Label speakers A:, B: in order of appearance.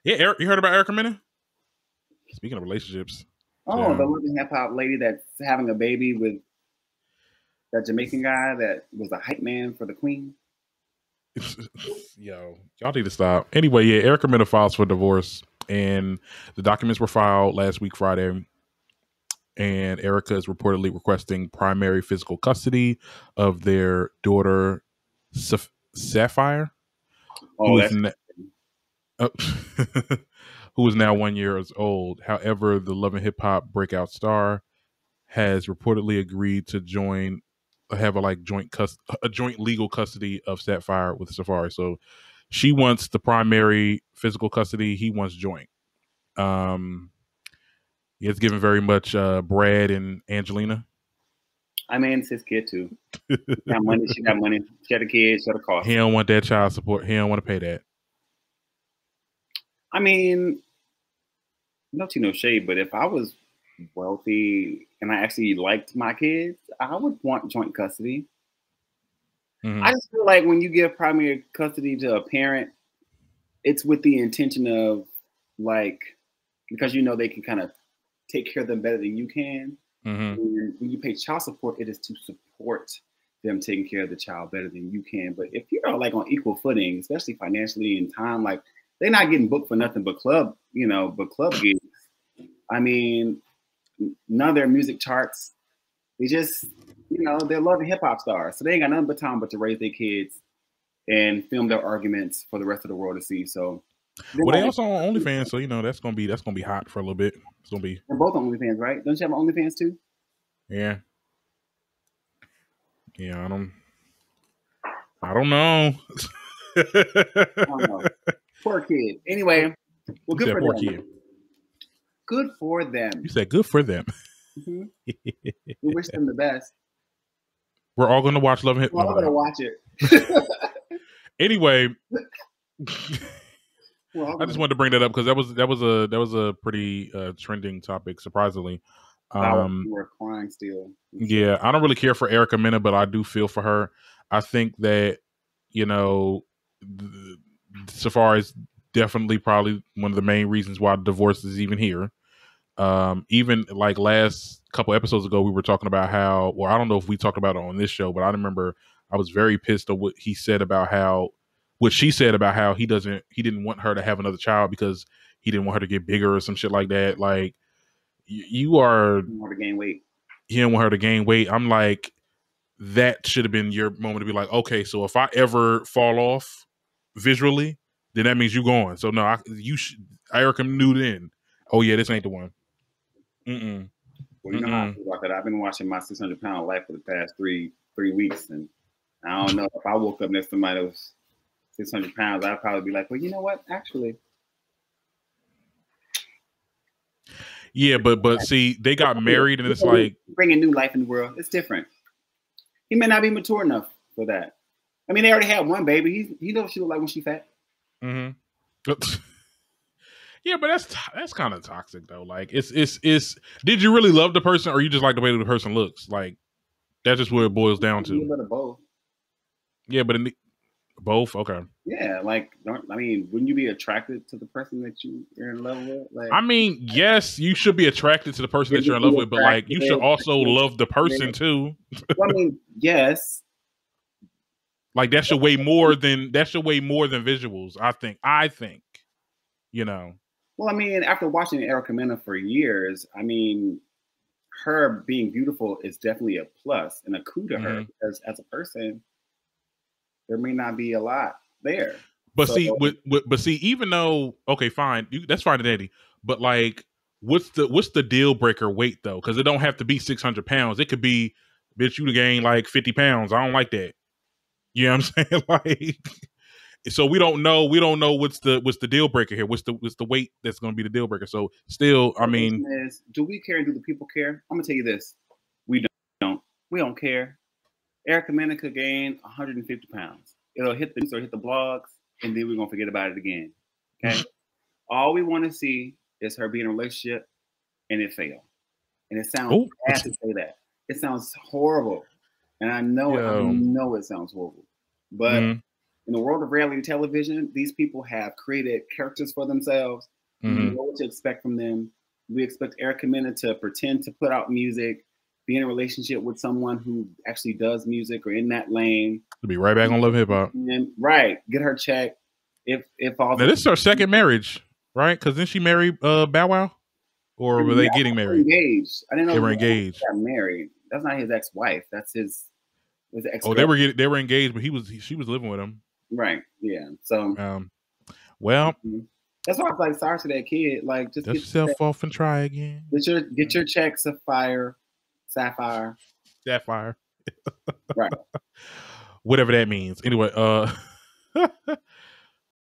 A: Yeah, Eric, you heard about Erica Mena? Speaking of relationships,
B: Oh, the living hip hop lady that's having a baby with that Jamaican guy that was a hype man for the Queen.
A: yo, y'all need to stop. Anyway, yeah, Erica Mena files for divorce, and the documents were filed last week Friday. And Erica is reportedly requesting primary physical custody of their daughter, Sapphire,
B: Oh,
A: who is
B: that's
A: who is now 1 year old. However, the Love and Hip Hop breakout star has reportedly agreed to have a joint legal custody of Sapphire with Safaree. So she wants the primary physical custody. He wants joint. It's given very much Brad and Angelina.
B: I mean, it's his kid too. He got money. She got money. She had a kid. She had a cost.
A: He don't want that child support. He don't want to pay that.
B: I mean, no tea, no shade, but if I was wealthy and I actually liked my kids, I would want joint custody. Mm-hmm. I just feel like when you give primary custody to a parent, it's with the intention of like, because you know they can kind of take care of them better than you can.
A: Mm-hmm.
B: And when you pay child support, it is to support them taking care of the child better than you can. But if you're like on equal footing, especially financially and time, like they're not getting booked for nothing but club gigs. I mean, none of their music charts. They just, they're loving hip hop stars. So they ain't got nothing but time but to raise their kids and film their arguments for the rest of the world to see. So
A: well, they also on OnlyFans, so that's gonna be hot for a little bit. It's gonna be.
B: They're both on OnlyFans, right? Don't you have OnlyFans too?
A: Yeah. Yeah, I don't know.
B: I don't know. Poor kid. Anyway, well, good for them.
A: Kid.
B: Good for them.
A: You said good for them.
B: Mm-hmm. We wish them the best.
A: We're all going to watch Love and Hip Hop.
B: We're all going to watch it.
A: Anyway, I just wanted to bring that up because that was a pretty trending topic, surprisingly.
B: We're crying still.
A: Yeah, I don't really care for Erica Mena, but I do feel for her. I think that Safaree is definitely probably one of the main reasons why divorce is even here. Even like last couple episodes ago, we were talking about how, well, I don't know if we talked about it on this show, but I remember I was very pissed at what she said about how he didn't want her to have another child because he didn't want her to get bigger or some shit like that. Like you are,
B: he want to gain weight.
A: He didn't want her to gain weight. I'm like, that should have been your moment to be like, okay, so if I ever fall off visually, then that means you going. So no, Erica knew then. Oh yeah, this ain't the one.
B: Well, you know how I feel about that. I've been watching my 600-pound life for the past three weeks, and I don't know if I woke up next to somebody that was 600 pounds, I'd probably be like, well, you know what? Actually,
A: yeah, but see, they got married, and it's like
B: bringing new life in the world. It's different. He may not be mature enough for that. I mean, they already had one baby. He knows what she look like when she fat.
A: Mm-hmm. Yeah, but that's kind of toxic though. Like, it's. Did you really love the person, or you just like the way the person looks? Like, that's just what it boils down to.
B: A little bit of both.
A: Yeah, but both. Okay.
B: Yeah, like, wouldn't you be attracted to the person that you're in love with? Like,
A: I mean, yes, you should be attracted to the person that you're in love with, but like, you should also love the person too.
B: Well, I mean, yes.
A: Like that should weigh more than visuals. I think.
B: Well, I mean, after watching Erica Mena for years, I mean, her being beautiful is definitely a plus and a coup to her because as a person, there may not be a lot there.
A: But see, even though, okay, fine, that's fine and dandy. But like, what's the deal breaker weight though? Because it don't have to be 600 pounds. It could be, bitch, you gain like 50 pounds. I don't like that. You know what I'm saying? Like, so we don't know what's the deal breaker here. What's the weight that's going to be the deal breaker? So still, I mean,
B: do we care and do the people care? I'm gonna tell you this: we don't. We don't care. Erica Mena could gain 150 pounds. It'll hit the blogs, and then we're gonna forget about it again. Okay. All we want to see is her be in a relationship, and it fail. And it sounds bad to say that. It sounds horrible. And I know it sounds horrible. But in the world of reality television, these people have created characters for themselves. You know what to expect from them. We expect Erica Mena to pretend to put out music, be in a relationship with someone who actually does music or in that lane.
A: To be right back on Love Hip Hop.
B: Right. Get her check. If all
A: now, this is her second marriage, right? Because then she married Bow Wow? Or were they getting married?
B: Engaged. I didn't know
A: they were engaged.
B: Got married. That's not his ex-wife. That's his ex.
A: Oh, they were engaged, but she was living with him.
B: Right. Yeah. So
A: well,
B: that's why I was like, sorry to that kid. Like, just
A: dust yourself off and try again.
B: Get your check, Sapphire.
A: Right.
B: Right.
A: Whatever that means. Anyway,